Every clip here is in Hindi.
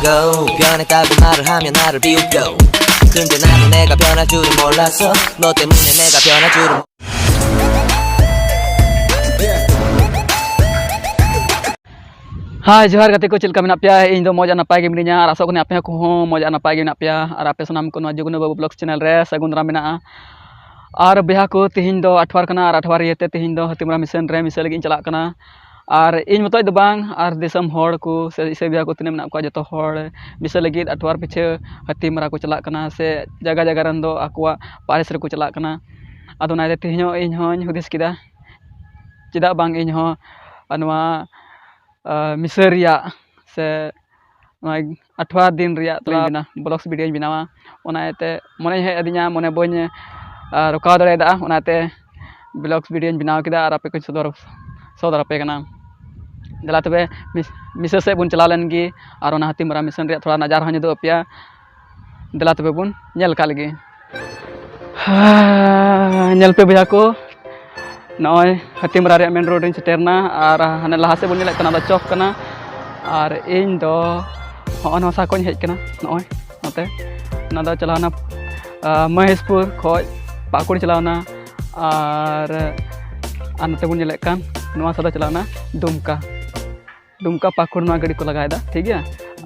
go 변했다고 말을 하면 나를 비웃고 근데 나도 내가 변할 줄은 몰랐어 너 때문에 내가 변할 줄은 Hai Johar kata ko chilka menap ya indo moja napai ge mininya rasok ni apnya ko moja napai ge menap ya ar ape sanam ko naju guna babu vlogs channel re sagun ramena ar beha ko tihin do atwar kana ar atwar yete tihin do hatimra mission re mission lagi chalak kana ar in motoi do bang ar desam hor ko se beha ko tine menap ko joto hor mission lagi atwar piche hatimra ko chalak kana se jaga jaga ran do akwa paris re ko chalak kana ado na tihin in hon hudis kida tidak bang in ho anwa miseria se atwa din ria bina blogs video binawa onaete mone he adinya mone boñ rokaw dare da onaate blogs video binaw kida ar ape ko sodor ape kana dela tobe mise se bun chalalen gi ar ona hati mara mission ria thoda nazar hanya do apya dela tobe bun nyel kal gi nyel pe bya ko noy hati mara ria main road rin seterna ar hane laha se bun nyelek kana da chok kana ar ᱤᱧ ᱫᱚ ᱦᱚᱸᱜᱼᱚ ᱱᱚᱣᱟ ᱥᱟ ᱠᱷᱚᱱ ᱦᱮᱡ ᱠᱟᱱᱟ ᱱᱚᱜᱼᱚᱭ ᱱᱚᱛᱮ ᱚᱱᱟ ᱫᱚ ᱪᱟᱞᱟᱣᱱᱟ ᱢᱚᱦᱮᱥᱯᱩᱨ ᱠᱷᱚᱡ ᱯᱟᱠᱩᱲ ᱪᱟᱞᱟᱣᱱᱟ ᱟᱨ ᱱᱚᱛᱮ ᱵᱚᱱ ᱧᱮᱞᱮᱫ ᱠᱟᱱ ᱱᱚᱣᱟ ᱥᱟ ᱫᱚ ᱪᱟᱞᱟᱣᱱᱟ ᱫᱩᱢᱠᱟ ᱯᱟᱠᱩᱲ ᱱᱚᱣᱟ ᱜᱟᱹᱰᱤ ᱠᱚ ᱞᱟᱜᱟᱭᱮᱫᱟ ᱴᱷᱤᱠ ᱜᱮᱭᱟ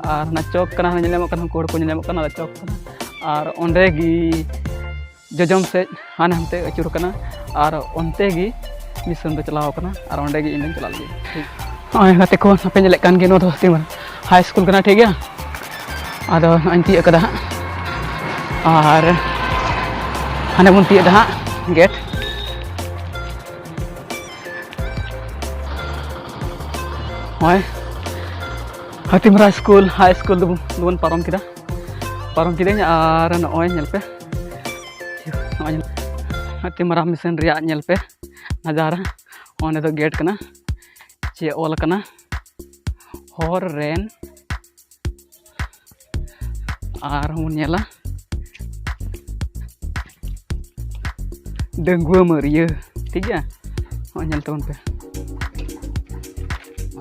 ᱟᱨ ᱚᱱᱟ ᱪᱚᱠ ᱠᱟᱱᱟ ᱧᱮᱞ ᱧᱟᱢᱚᱜ ᱠᱟᱱᱟ ᱦᱚᱲ ᱠᱚ ᱧᱮᱞ ᱧᱟᱢᱚᱜ ᱠᱟᱱᱟ ᱪᱚᱠ ᱠᱟᱱᱟ ᱟᱨ ᱚᱸᱰᱮ ᱜᱮ ᱡᱚᱡᱚᱢ ᱥᱮᱫ ᱦᱟᱱᱮ ᱦᱟᱱᱛᱮ ᱟᱹᱪᱩᱨ ᱠᱟᱱᱟ ᱟᱨ ᱚᱱᱛᱮ ᱜᱮ ᱢᱤᱥᱚᱱ ᱫᱚ ᱪᱟᱞᱟᱣ ᱠᱟᱱᱟ ᱟᱨ ᱚᱸᱰᱮ ᱜᱮ ᱤᱧ ᱫᱚᱧ ᱪᱟᱞᱟᱜ ᱞᱟᱹᱜᱤᱫ ᱴᱷᱤᱠ ᱱᱚᱜᱼᱚᱭ ᱜᱟᱛᱮ ᱠᱚ ᱟᱯᱮ ᱧᱮᱞᱮᱫ ᱠᱟᱱ ᱜᱮ ᱱᱚᱣᱟ ᱫᱚ ᱛᱤᱢᱟᱨ हाई स्कूल करना ठीक है आदो अन तीय कदा और हाने बन तीय दा गेट होय हतिमरा स्कूल हाई स्कूल दुबन पारम किदा और नॉय नेल पे हतिमरा मिशन रिया नेल पे नजारा ओने दो गेट कना चे ओल कना हर रेन और मुन्याला डंगुआ मरिया ठीक है nyel teman pe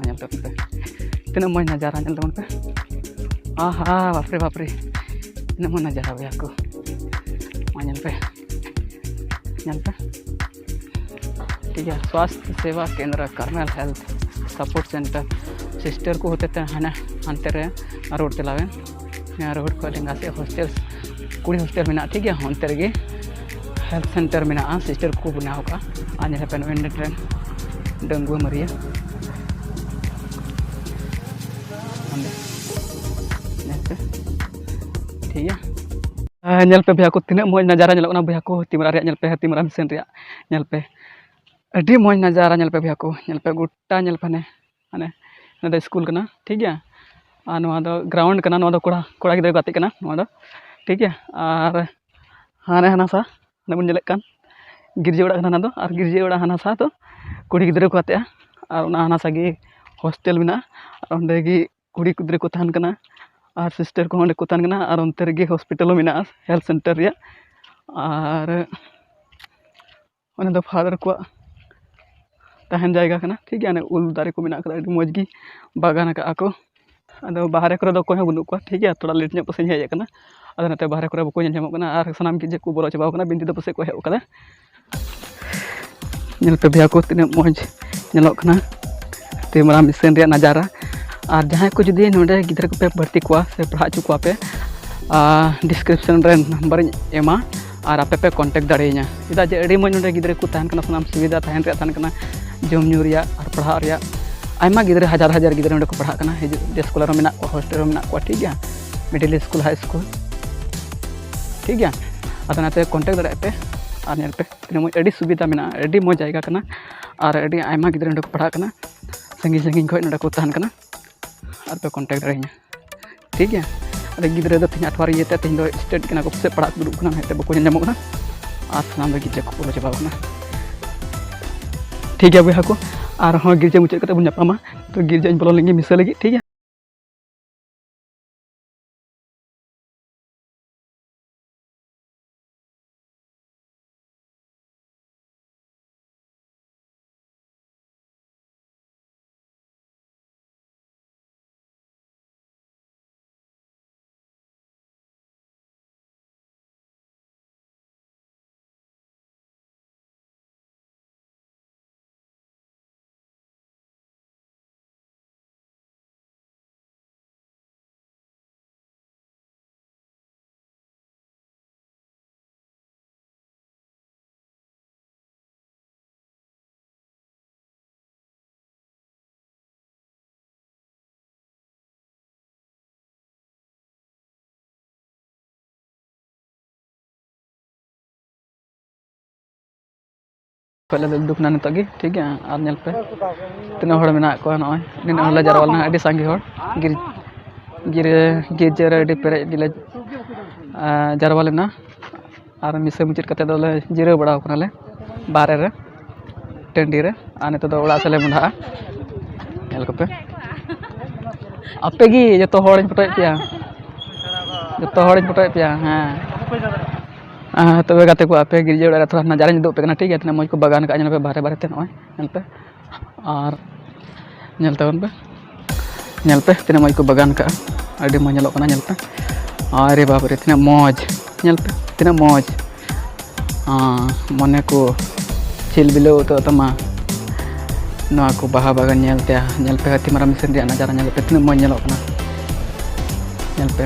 nyel teman pe tina mau नजारा nyel teman pe aha बापरे tina mau नजारा be aku nyel पे ठीक है स्वास्थ्य सेवा केंद्र colonel health support centre sister को होते थे हाना हानते रे रोड चलावे रोड को लेंगा से हॉस्टल कुड़ी हॉस्टल में ठीक है हानते रे हेल्थ सेंटर में सिस्टर को बनाव का आने पे पेन ट्रेन डंगुआ मरिया ठीक है नेल पे भैया को तीन मज नजारा नेलोना भैया को हतिमरा रे नेल पे हतिमरा मिशन रे नेल पे अभी मज नजारा नेल पे भैया को नेल पे गोटा नेल पे ने ना स्कूल कना ठीक है और नवा दो ग्राउंड कना नवा दो कोड़ा गिद्रा गाते कना नवा दो ठीक है और हाने हाना सा नबन नेलेक कान गिरजे ओड़ा कना दो और गिरजे ओड़ा हाना सा तो कुड़ी गिद्रा को गाते और ना हाना सा गी हॉस्टल में और ओंडे गी कुड़ी गिद्रा को तहन कना और सिस्टर को ओंडे को तहन कना और ओंते रे हॉस्पिटल में हेल्थ सेंटर रे और ओने दो फादर को तहन जायगा कना ठीक है उल दारे को मिना कदा मज गी बागान का को अदो बाहर को दो कोई बनु को ठीक है थोड़ा लेट पसे हेज कना अदो नते बाहर को बको नेल कना और सनाम की जे को बोलो चबाव कना बिंदी दो पसे को हेव कदा नेल पे भैया को तिने मज नेलो कना तिमरा मिशन रे नजारा और जहां को जुदी नोडे गिदरा को पे भर्ती को से पढ़ा चुका पे डिस्क्रिप्शन रे नंबर एमा और आपे पे कांटेक्ट दाड़ेኛ इदा जे अड़ी मज नोडे गिदरा को तहन कना सनाम सुविधा तहन रे तहन कना जम न्यू रिया और पढ़ा रिया आयमा गिदरा हजार गिदरा नोडे को पढ़ा कना हे स्कूल रे मेना को हॉस्टल रे मेना को ठीक है मिडिल स्कूल हाई स्कूल ठीक है अदो नाते कांटेक्ट दाड़े पे और नेल पे तिना मज अड़ी सुविधा मेना अड़ी मज जायगा कना और अड़ी आयमा गिदरा नोडे को पढ़ा कना संगी खो नोडे को तहन कना और पे कांटेक्ट दाड़ेኛ ठीक है अरे गिदरा दो तीन अठवार ये तीन दो स्टेट कना को से पढ़ा दुरुब कना हेते बको नेल ᱧᱟᱢᱚᱜ और साम गिरजे को बोलो चबाव कना ठीक है भैया को और हाँ गिरजे मुचाद कते बन नापामा तो गिरजे बोलो लेंगे मिसा लगी ठीक है। पहले ले दुकना नितोग गी ठीक है और नेल पे तीना हड़ मेना को नय निना हला जारवालना अडी सांगी हड़ गिर गिर गिरजर अडी पेरे गिले जारवालना और मिसे मुचित कते दोले जिरे बड़ा कनाले बारे रे टेंडी रे आने तो ओड़ा सेले मुंडा नेल को पे आपे गी जतो हड़ फोटो पिया जतो हड़ फोटो पिया हाँ तब गाते को आपे गिरजे उड़ा थोड़ा नजारा दुप पे ठीक है इतना मौज को बागान का पे बारे बारे नल पे और नल पे तीना मौज को बागान का अभी मौज नल पे अरे बाप रे तीना मौज नल पे तीना मौज हाँ मने को चिल बिलो तो तमा नवा को बाहा बागान नल पे हाथी मारा मिशन दिया नजारा नल पे तीना मौज नल पे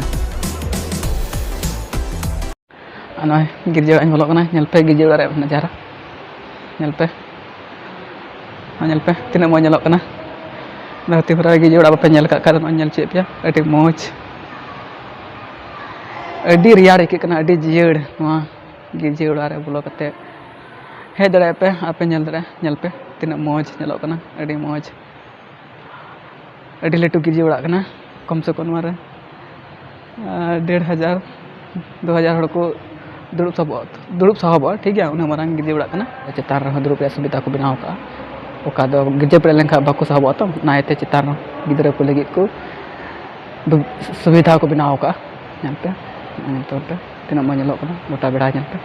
नॉय गिरजे बोलोना नल पे गिरजे उड़ा नजारा नल पे तीना मौज नलोना हाथी मारा गिरजे उड़ा बापे नल का नल चे पे अभी मौज अभी रियाड़ आइकना अभी जियड़ गिरजे उड़ा रे बोलो कते हे दड़े पे आपे नल पे तीना मौज नलोना अभी मौज अभी लटू गिरजे उड़ा कम से कम 1500 2000 हड़ को दुड़ुब साहब ठीक है उन्हें मारंग गिरजे उड़ा चितान रहा दुड़ुब सुविधा को बनाव का गिरजे पे लेखा बाको साहब तो नाते चितान गिद्रा को लगे को सुविधा को बनाव का तीना मौज गोटा बेड़ा पे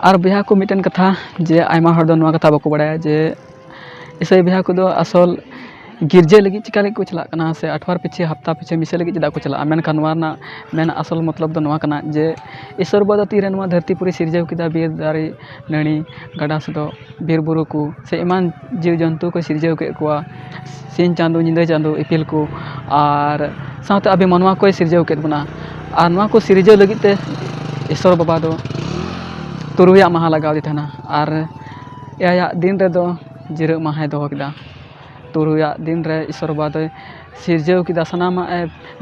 और बिहा को मिटन कथा जे आयमा हर दो नवा कथा बाको बड़ाया जे ईसाई बिहा को असल गिरजे लगी चिका लगी को चलाना से अठवार पीछे हफ्ता पीछे मिसे लगी चदा को चला मेनखान मेन असल मतलब दो नवा कना जे ईश्वर बाबा तीरे नवा धरती पूरी सिरजाव किदा बीर दारी नणी गड़ा सदो बीर बुरु को से ईमान जीव जंतु को सिरजाव के को सिन चांदो निंदा चांदो इपिल को और साथ अभी मनवा को सिरजाव के बना और नवा को सिरजाव लगी ते ईश्वर बाबा दो तुरुया महा लगाव दी थाना और या दिन रे दो जिर माहे दो किदा तुरुया दिन रे ईश्वर बाबा सिरजाव किदा सनामा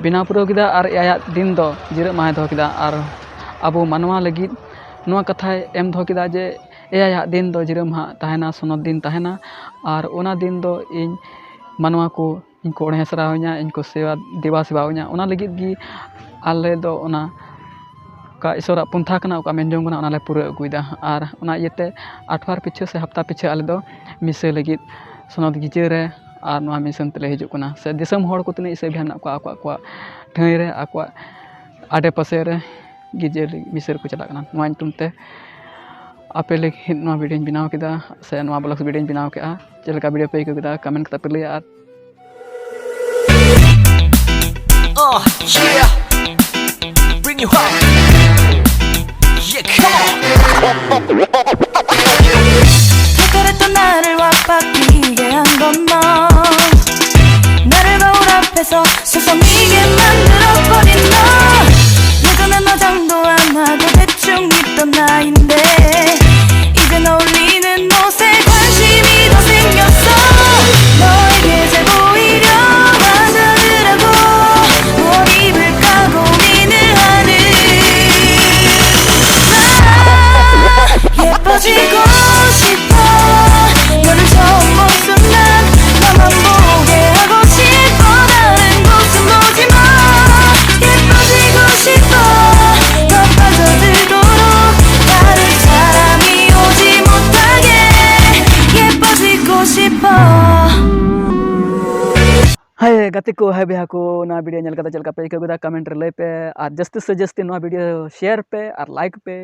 बिना पुरो किदा और या दिन दो जिर माहे दो किदा और अब मानवा लगी नवा कथा एम दो किदा जे या दिन दो जिर मा तहना सनद दिन तहना और ओना दिन दो इन मानवा को इनको हेसरावኛ इनको सेवा देवा सेवावኛ ओना लगी गी आले दो ओना का ईश्वर पंथा कना का मेन जोंगना ओना ले पूरा अगुइदा और ओना इते अठवार पीछे से हफ्ता पीछे आले दो मिसे लगी सनद गिजे रे और नवा मिशन तले हिजु कना से दिसम हड़ को तने इसे भ्यान को आको ठई रे आको आडे पासे रे गिजे मिसर को चला कना नवा तुमते आपे लगी नवा वीडियो बनाव केदा से नवा ब्लॉग्स वीडियो बनाव के चलका वीडियो पे केदा कमेंट कता पे लिया yeah bring you home yeah come on 그랬던 나를 와빠끼게 한 건 너 나를 거울 앞에서 서성이게 만들어버린 너 예전엔 화장도 안 하고 대충 입던 나인데 이젠 어울리는 옷에 관심이 더 생겼어 너에게 잘 보이려 하더라고 뭘 입을까 고민을 하는 나 예뻐지고 싶어 너를 처음 본 순간 나만 보게 하고 싶어 다른 곳은 보지 마 예뻐지고 싶어 넌 빠져들도록 다른 사람이 오지 못하게 예뻐지고 싶어 हाय गति को है बिहा को ना वीडियो नल कता चलका पे के कमेंट रे पे और जस्ती से जस्ती नवा वीडियो शेयर पे और लाइक पे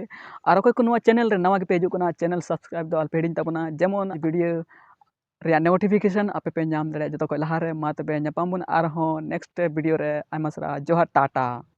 और कोई को नवा चैनल रे नवा के पे हिजुकना चैनल सब्सक्राइब दो अलपेडिन तबना जेमन वीडियो रे नोटिफिकेशन आपे पे नाम दरे जतो को लहा रे मा तबे ᱧᱟᱯᱟᱢ ᱵᱚᱱ ᱟᱨᱦᱚᱸ नेक्स्ट वीडियो रे आयमा सरा जोहार टाटा।